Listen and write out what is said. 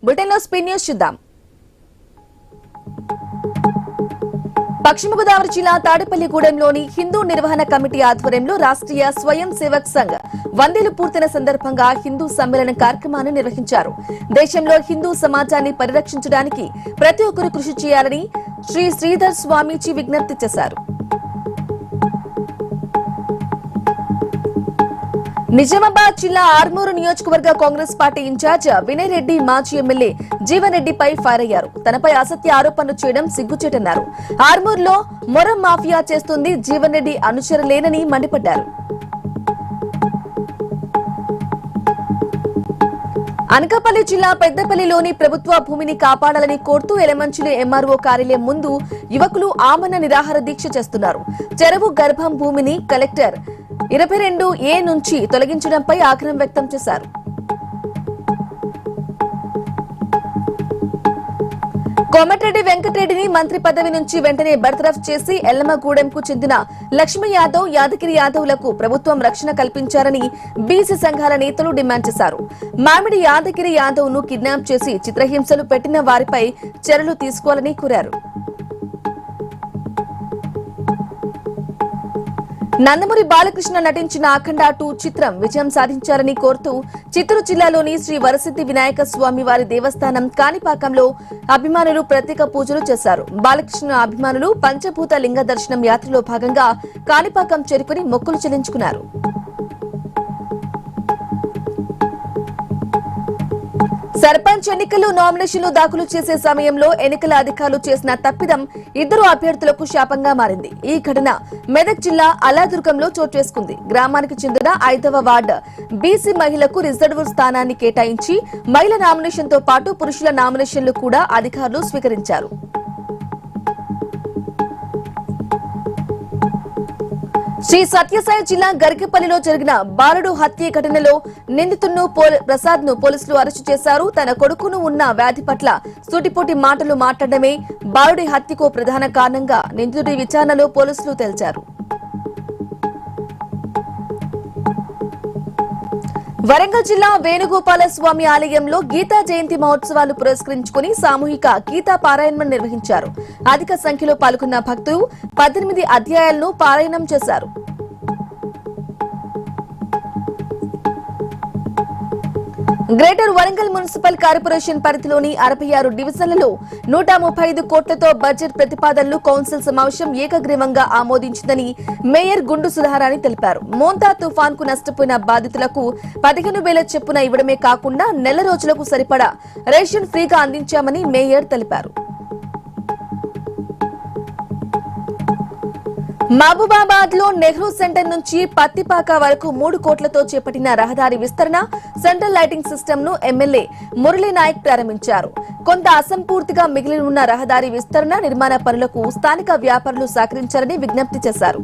బులెటిన్లో speed news చూద్దాం. పశ్చిమ గోదావరి జిల్లా తాడేపల్లిగూడెంలోని హిందూ నిర్వహణ కమిటీ ఆధ్వర్యంలో రాష్ట్రీయ స్వయం సేవక్ సంఘ్ 100 ఏళ్లు పూర్తయిన సందర్భంగా హిందూ సమ్మేళనం కార్యక్రమాన్ని నిర్వహించారు. దేశంలో హిందూ సమాజాన్ని పరిరక్షించడానికి ప్రతి ఒక్కరూ కృషి చేయాలని శ్రీ శ్రీధర్ స్వామీజీ విజ్ఞప్తి చేశారు. నిజామాబాద్ జిల్లా ఆర్మూరు నియోజకవర్గ కాంగ్రెస్ పార్టీ ఇన్ఛార్జ్ వినయ్ రెడ్డి మాజీ ఎమ్మెల్యే జీవన్ రెడ్డిపై ఫైర్ అయ్యారు. తనపై అసత్య ఆరోపణలు చేయడం సిగ్గుచేటన్నారు. ఆర్మూరులో మొరం మాఫియా చేస్తుంది జీవన్ రెడ్డి అనుచరులేనని మండిపడ్డారు. అనకాపల్లి జిల్లా పెద్దపల్లిలోని ప్రభుత్వ భూమిని కాపాడాలని కోరుతూ ఎలమంచిలి ఎంఆర్ఓ కార్యాలయం ముందు యువకులు ఆమరణ నిరాహార దీక్ష చేస్తున్నారు. చెరువు గర్భం భూమిని కలెక్టర్ 22A నుంచి తొలగించడంపై ఆగ్రహం వ్యక్తం చేశారు. కోమటిరెడ్డి వెంకటరెడ్డిని మంత్రి పదవి నుంచి వెంటనే బర్తరఫ్ చేసి ఎల్లమ్మగూడెంకు చెందిన లక్ష్మీ యాదవ్, యాదగిరి యాదవ్లకు ప్రభుత్వం రక్షణ కల్పించారని బీసీ సంఘాల నేతలు డిమాండ్ చేశారు. మామిడి యాదగిరి యాదవ్ ను కిడ్నాప్ చేసి చిత్రహింసలు పెట్టిన వారిపై చర్యలు తీసుకోవాలని కోరారు. నందమూరి బాలకృష్ణ నటించిన అఖండ 2 చిత్రం విజయం సాధించాలని కోరుతూ చిత్తూరు జిల్లాలోని శ్రీ వరసిద్ధి వినాయక స్వామి వారి దేవస్థానం కాణిపాకంలో అభిమానులు ప్రత్యేక పూజలు చేశారు. బాలకృష్ణ అభిమానులు పంచభూత లింగ దర్శనం యాత్రలో భాగంగా కాణిపాకం చేరుకుని మొక్కులు చెల్లించుకున్నారు. సర్పంచ్ ఎన్నికల్లో నామినేషన్లు దాఖలు చేసే సమయంలో ఎన్నికల అధికారులు చేసిన తప్పిదం 2 అభ్యర్థులకు శాపంగా మారింది. ఈ ఘటన మెదక్ జిల్లా అల్లాదుర్గంలో చోటు చేసుకుంది. గ్రామానికి చెందిన 5వ వార్డు బీసీ మహిళకు రిజర్వ్ స్థానాన్ని కేటాయించి మహిళ నామినేషన్ తో పాటు పురుషుల నామినేషన్లు కూడా అధికారులు స్వీకరించారు. శ్రీ సత్యసాయి జిల్లా గరికపల్లిలో జరిగిన బాలుడు హత్య ఘటనలో నిందితుడు ప్రసాద్ ను పోలీసులు అరెస్టు చేశారు. తన కొడుకును ఉన్న వ్యాధి పట్ల సూటిపోటి మాటలు మాట్లాడమే బాలుడి హత్యకు ప్రధాన కారణంగా నిందితుడి విచారణలో పోలీసులు తేల్చారు. వరంగల్ జిల్లా వేణుగోపాల స్వామి ఆలయంలో గీతా జయంతి మహోత్సవాలు పురస్కరించుకుని సామూహిక గీతా పారాయణం నిర్వహించారు. అధిక సంఖ్యలో పాల్గొన్న భక్తులు 18 అధ్యాయాలను పారాయణం చేశారు. గ్రేటర్ వరంగల్ మున్సిపల్ కార్పొరేషన్ పరిధిలోని 66 డివిజన్లలో 135 కోట్లతో బడ్జెట్ ప్రతిపాదనలు కౌన్సిల్ సమావేశం ఏకగ్రీవంగా ఆమోదించిందని మేయర్ గుండు సుధారాణి తెలిపారు. మోంతా తుఫాన్ కు నష్టపోయిన బాధితులకు 15,000 చొప్పున ఇవ్వడమే కాకుండా నెల రోజులకు సరిపడా రేషన్ ఫ్రీగా అందించామని మేయర్ తెలిపారు. మహబూబాబాద్ లో నెహ్రూ సెంటర్ నుంచి పత్తిపాక వరకు 3 కోట్లతో చేపట్టిన రహదారి విస్తరణ సెంట్రల్ లైటింగ్ సిస్టమ్ ను ఎమ్మెల్యే మురళీ నాయక్ ప్రారంభించారు. కొంత అసంపూర్తిగా మిగిలి ఉన్న రహదారి విస్తరణ నిర్మాణ పనులకు స్థానిక వ్యాపారులు సహకరించాలని విజ్ఞప్తి చేశారు.